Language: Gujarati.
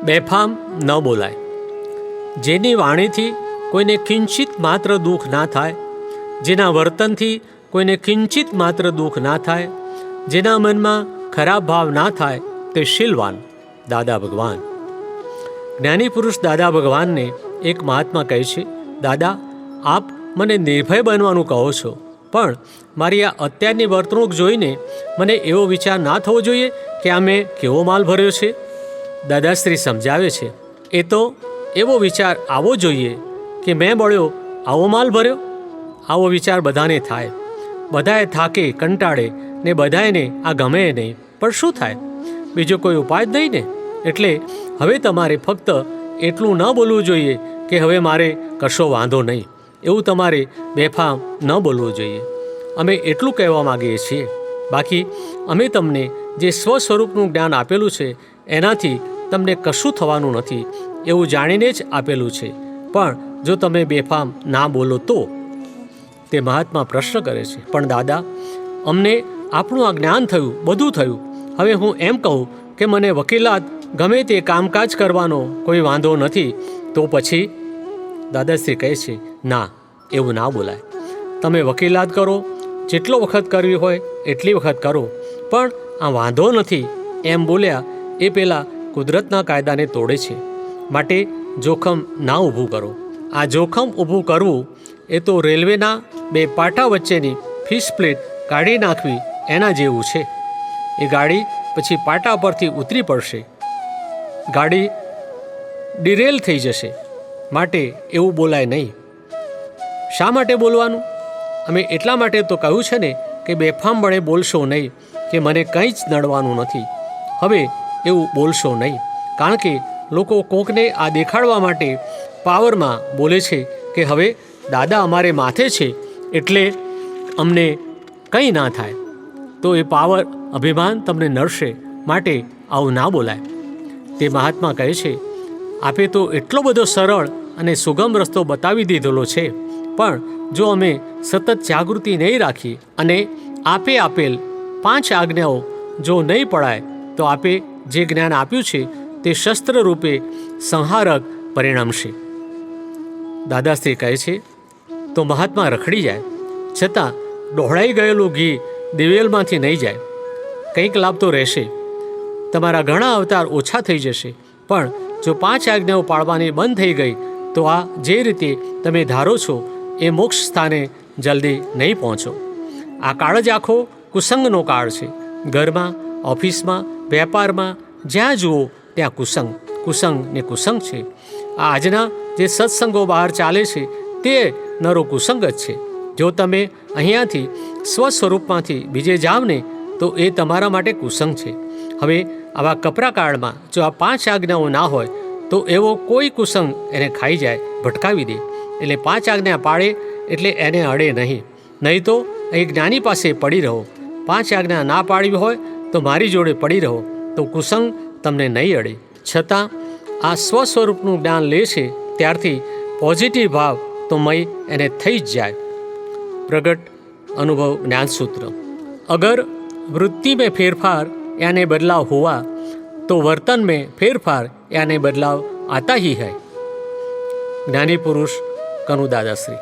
બેફામ ન બોલાય. જેની વાણીથી કોઈને કિંચિત માત્ર દુઃખ ના થાય, જેના વર્તનથી કોઈને કિંચિત માત્ર દુઃખ ના થાય, જેના મનમાં ખરાબ ભાવ ના થાય, તે શીલવાન દાદા ભગવાન. જ્ઞાની પુરુષ દાદા ભગવાનને એક મહાત્મા કહે છે, દાદા આપ મને નિર્ભય બનવાનું કહો છો, પણ મારી આ અત્યારની વર્તણૂક જોઈને મને એવો વિચાર ના થવો જોઈએ કે આ મેં કેવો માલ ભર્યો છે. દાદાશ્રી સમજાવે છે, એ તો એવો વિચાર આવવો જોઈએ કે મેં બળ્યો આવો માલ ભર્યો. આવો વિચાર બધાને થાય, બધાએ થાકે કંટાળે ને બધાને આ ગમે નહીં, પણ શું થાય, બીજો કોઈ ઉપાય જ નહીં ને. એટલે હવે તમારે ફક્ત એટલું ન બોલવું જોઈએ કે હવે મારે કશો વાંધો નહીં, એવું તમારે બેફામ ન બોલવું જોઈએ. અમે એટલું કહેવા માગીએ છીએ. બાકી અમે તમને જે સ્વ સ્વરૂપનું જ્ઞાન આપેલું છે એનાથી તમને કશું થવાનું નથી એવું જાણીને જ આપેલું છે. પણ જો તમે બેફામ ના બોલો તો. તે મહાત્મા પ્રશ્ન કરે છે, પણ દાદા અમને આપણું આ જ્ઞાન થયું, બધું થયું, હવે હું એમ કહું કે મને વકીલાત ગમે તે કામકાજ કરવાનો કોઈ વાંધો નથી, તો પછી? દાદાશ્રી કહે છે, ના, એવું ના બોલાય. તમે વકીલાત કરો, જેટલો વખત કરવી હોય એટલી વખત કરો, પણ આ વાંધો નથી એમ બોલ્યા એ પેલા કુદરતના કાયદાને તોડે છે. માટે જોખમ ના ઊભું કરો. આ જોખમ ઊભું કરવું એ તો રેલવેના બે પાટા વચ્ચેની ફિશ પ્લેટ કાઢી નાખવી એના જેવું છે. એ ગાડી પછી પાટા પરથી ઉતરી પડશે, ગાડી ડિરેલ થઈ જશે. માટે એવું બોલાય નહીં. શા માટે બોલવાનું? અમે એટલા માટે તો કહ્યું છે ને કે બેફામપણે બોલશો નહીં કે મને કંઈ જ નડવાનું નથી. હવે એવું બોલશો નહીં, કારણ કે લોકો કોકને આ દેખાડવા માટે પાવરમાં બોલે છે કે હવે દાદા અમારે માથે છે એટલે અમને કંઈ ના થાય. તો એ પાવર અભિમાન તમને નડશે, માટે આવું ના બોલાય. તે મહાત્મા કહે છે, આપે તો એટલો બધો સરળ અને સુગમ રસ્તો બતાવી દીધેલો છે, પણ જો અમે સતત જાગૃતિ નહીં રાખીએ અને આપે આપેલ 5 આજ્ઞાઓ જો નહીં પડાય તો આપે જે જ્ઞાન આપ્યું છે તે શસ્ત્ર રૂપે સંહારક પરિણમશે. દાદાશ્રી કહે છે, તો મહાત્મા રખડી જાય, છતાં ડહોળાઈ ગયેલું ઘી દિવેલમાંથી નહીં જાય. કંઈક લાભ તો રહેશે, તમારા ઘણા અવતાર ઓછા થઈ જશે, પણ જો 5 આજ્ઞાઓ પાળવાની બંધ થઈ ગઈ તો આ જે રીતે તમે ધારો છો એ મોક્ષ સ્થાને જલ્દી નહીં પહોંચો. આ કાળ જ આખો કુસંગનો કાળ છે. ઘરમાં, ઓફિસમાં, વેપારમાં જ્યાં જુઓ ત્યાં કુસંગ, કુસંગ ને કુસંગ છે. આ આજના જે સત્સંગો બહાર ચાલે છે તે નરો કુસંગ જ છે. જો તમે અહીંયાથી સ્વ સ્વરૂપમાંથી બીજે જાવ ને તો એ તમારા માટે કુસંગ છે. હવે આવા કપરા કાળમાં જો આ 5 આજ્ઞાઓ ના હોય તો એવો કોઈ કુસંગ એને ખાઈ જાય, ભટકાવી દે. એટલે 5 આજ્ઞા પાળે એટલે એને અડે નહીં. નહીં તો અહીં જ્ઞાની પાસે પડી રહો. 5 આજ્ઞા ના પાડવી હોય તો મારી જોડે પડી રહો, તો કુસંગ તમને નહીં અડે. છતાં આ સ્વ સ્વરૂપનું જ્ઞાન લે છે ત્યારથી પોઝિટિવ ભાવ તો મય એને થઈ જ જાય. પ્રગટ અનુભવ જ્ઞાનसूत्र. अगर वृत्ति में फेरफार यानी बदलाव हुआ तो वर्तन में फेरफार यानी बदलाव आता ही है. ज्ञानी पुरुष कनु दादाश्री.